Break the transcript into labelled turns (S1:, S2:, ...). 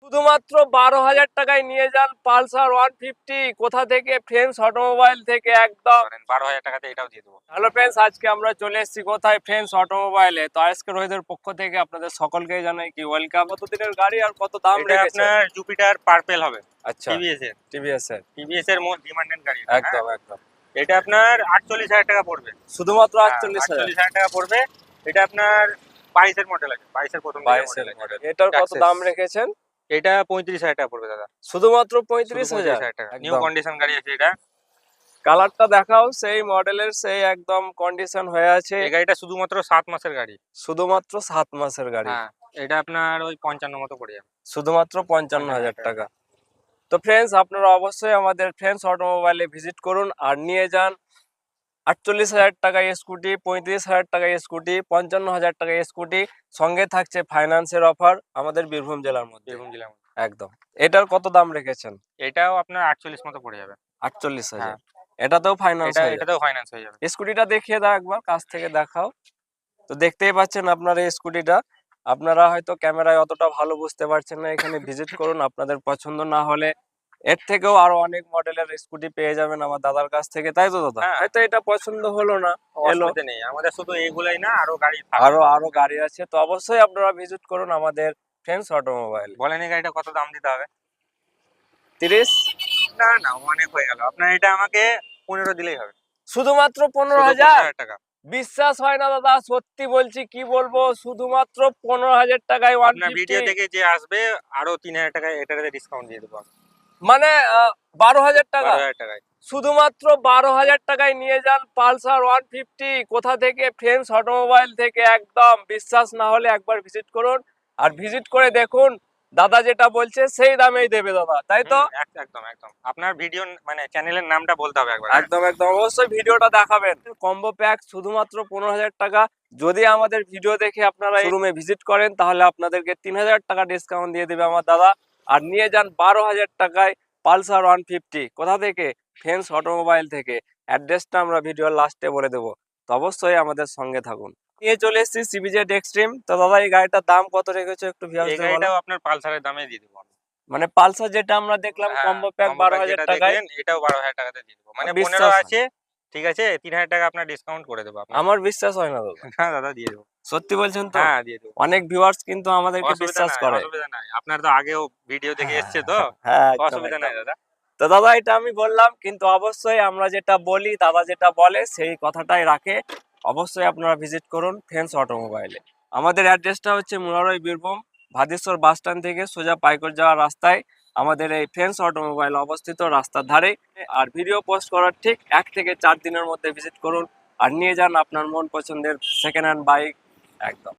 S1: শুধুমাত্র 12,000 টাকায় নিয়ে যান পালসার 150। কোথা থেকে? ফ্রেন্ডস অটোমোবাইল থেকে একদম।
S2: 12,000 টাকাতে এটাও দিয়ে দেবো।
S1: হ্যালো ফ্রেন্ডস, আজকে আমরা চলে এসেছি কোথায়? ফ্রেন্ডস অটোমোবাইলে। তো আজকে রোহিতের পক্ষ থেকে আপনাদের সকলকে জানাই কি ওয়েলকাম। কত দিনের গাড়ি আর কত দাম
S2: এটা
S1: রেখেছে?
S2: আপনার জুপিটার পার্পেল হবে।
S1: আচ্ছা,
S2: টিভিএস এর
S1: টিভিএস এর
S2: টিভিএস এর মোস্ট ডিমান্ডেড গাড়ি এটা, হ্যাঁ।
S1: একদম একদম।
S2: এটা আপনার 48,000 টাকা পড়বে।
S1: শুধুমাত্র
S2: হ্যাঁ,
S1: 48,000।
S2: 48,000 টাকা পড়বে। এটা আপনার 22 এর মডেল আছে, 22 এর প্রথম দিকের
S1: 22 এর
S2: মডেল আছে।
S1: মডেল। এটার কত
S2: Access।
S1: দাম রেখেছেন?
S2: এটা 35,000 টাকা পড়বে দাদা।
S1: শুধুমাত্র
S2: শুধু
S1: 35,000
S2: 35,000 টাকা। নিউ
S1: একদম।
S2: কন্ডিশন গাড়ি আছে এটা।
S1: কালারটা দেখাও, সেই মডেলের, সেই একদম কন্ডিশন হয়ে আছে।
S2: এই গাড়িটা শুধুমাত্র 7 মাসের গাড়ি।
S1: শুধুমাত্র 7 মাসের গাড়ি।
S2: হ্যাঁ, এটা আপনার ওই 55 মতো পড়ে যাবে।
S1: শুধুমাত্র 55,000 টাকা। তো ফ্রেন্ডস, আপনারা অবশ্যই আমাদের ফ্রেন্ডস অটোমোবাইলে ভিজিট করুন আর নিয়ে যান 48,000 টাকায় স্কুটি, 35,000 টাকায় স্কুটি, 55,000 টাকায় স্কুটি। সঙ্গে থাকছে ফাইন্যান্সের অফার আমাদের বীরভূম জেলার মধ্যে।
S2: বীরভূম জেলার মধ্যে।
S1: একদম। এটার কত দাম রেখেছেন?
S2: এটাও আপনার 48 মতো পড়ে যাবে।
S1: 48,000।
S2: হ্যাঁ।
S1: এটাতেও ফাইন্যান্স হয়ে যাবে।
S2: এটাতেও ফাইন্যান্স হয়ে যাবে।
S1: স্কুটিটা দেখিয়ে দাও একবার, কাছ থেকে দেখাও। তো দেখতেই পাচ্ছেন আপনারা এই স্কুটিটা। আপনারা হয়তো ক্যামেরায় অতটা ভালো বুঝতে পারছেন না, এখানে ভিজিট করুন। আপনাদের পছন্দ না হলে এর থেকেও আরো অনেক মডেলের স্কুটি পেয়ে যাবেন আমার দাদার কাছ থেকে, তাই তো দাদা?
S2: হ্যাঁ।
S1: হয়তো এটা পছন্দ হলো না, এলো
S2: অসুবিধা নেই, আমাদের শুধু এইগুলাই না, আরো গাড়ি
S1: আরো গাড়ি আছে। তো অবশ্যই আপনারা ভিজিট করুন আমাদের ফ্রেন্ডস অটোমোবাইল।
S2: বলেন এই গাড়িটা কত দাম দিতে হবে?
S1: 30।
S2: না না, অনেক হয়ে গেল। আপনার এটা আমাকে 15 দিলেই হবে।
S1: শুধুমাত্র
S2: শুধু
S1: 15,000?
S2: 15,000 টাকা।
S1: বিশ্বাস হয় না দাদা, সত্যি বলছি, কি বলবো, শুধুমাত্র 15,000 টাকায়
S2: আপনার ভিডিও
S1: 150।
S2: দেখে যে আসবে আরো 3,000 টাকা এটাতে ডিসকাউন্ট দিয়ে দেবো আমি।
S1: মানে 12,000 টাকা।
S2: 12,000 টাকায়।
S1: শুধুমাত্র 12,000 টাকায় নিয়ে যান পালসার 150। কোথা থেকে? ফ্রেন্ডস অটোমোবাইল থেকে একদম। বিশ্বাস না হলে একবার ভিজিট করুন আর ভিজিট করে দেখুন, দাদা যেটা বলছে সেই দামেই দেবে দাদা, তাই তো?
S2: একদম একদম। আপনার ভিডিও মানে চ্যানেলের নামটা বলতে হবে একবার।
S1: একদম একদম, অবশ্যই ভিডিওটা দেখাবেন। কম্বো প্যাক শুধুমাত্র 15,000 টাকা। যদি আমাদের ভিডিও দেখে আপনারা শোরুমে ভিজিট করেন তাহলে আপনাদেরকে 3,000 টাকা ডিসকাউন্ট দিয়ে দেবে আমার দাদা। আর নিয়ে যান 12,000 টাকায় পালসার 150। কোথা থেকে? ফ্রেন্ডস অটোমোবাইল থেকে। অ্যাড্রেসটা আমরা ভিডিওর লাস্টে বলে দেবো। তো অবশ্যই আমাদের সঙ্গে থাকুন। নিয়ে চলে এসেছি সিবিজেড এক্সট্রিম। তো দাদা এই গাড়িটার দাম কত রেখেছো একটু
S2: এই
S1: ভিউয়ার্সদের বলো।
S2: গাড়িটাও আপনার পালসারের দামে দিয়ে দেবো আমি।
S1: মানে পালসার যেটা আমরা দেখলাম
S2: হ্যাঁ,
S1: কম্বো প্যাক
S2: combo pack
S1: 12,000
S2: যেটা
S1: টাকায়।
S2: দেখলেন এটাও 12,000 টাকাতে দিয়ে দেবো। মানে
S1: বিশ্বাস
S2: 15
S1: হয়
S2: আছে, ঠিক আছে, 3,000 টাকা আপনার ডিসকাউন্ট করে দেবো আপনার।
S1: আমার বিশ্বাস হয় না দাদা।
S2: হ্যাঁ দাদা, দিয়ে দেবো।
S1: সত্যি বলছেন তো?
S2: হ্যাঁ, দিয়ে দেবো।
S1: অনেক ভিউয়ার্স কিন্তু আমাদেরকে বিশ্বাস করে।
S2: অসুবিধা নাই। আপনার তো আগেও ভিডিও দেখে এসছে তো।
S1: হ্যাঁ, একদম
S2: অসুবিধা নাই
S1: একদম।
S2: দাদা।
S1: তো দাদা এটা আমি বললাম, কিন্তু অবশ্যই আমরা যেটা বলি, দাদা যেটা বলে সেই কথাটাই রাখে। অবশ্যই আপনারা ভিজিট করুন ফ্রেন্ডস অটোমোবাইলে। আমাদের অ্যাড্রেসটা হচ্ছে মুরারই, বীরভূম। ভাদেশ্বর বাস স্ট্যান্ড থেকে সোজা পাইকর যাওয়ার রাস্তায় আমাদের এই ফ্রেন্ডস অটোমোবাইল অবস্থিত, রাস্তার ধারে। আর ভিডিও পোস্ট করার ঠিক 1 থেকে 4 দিনের মধ্যে ভিজিট করুন আর নিয়ে যান আপনার মন পছন্দের সেকেন্ড হ্যান্ড বাইক একদম।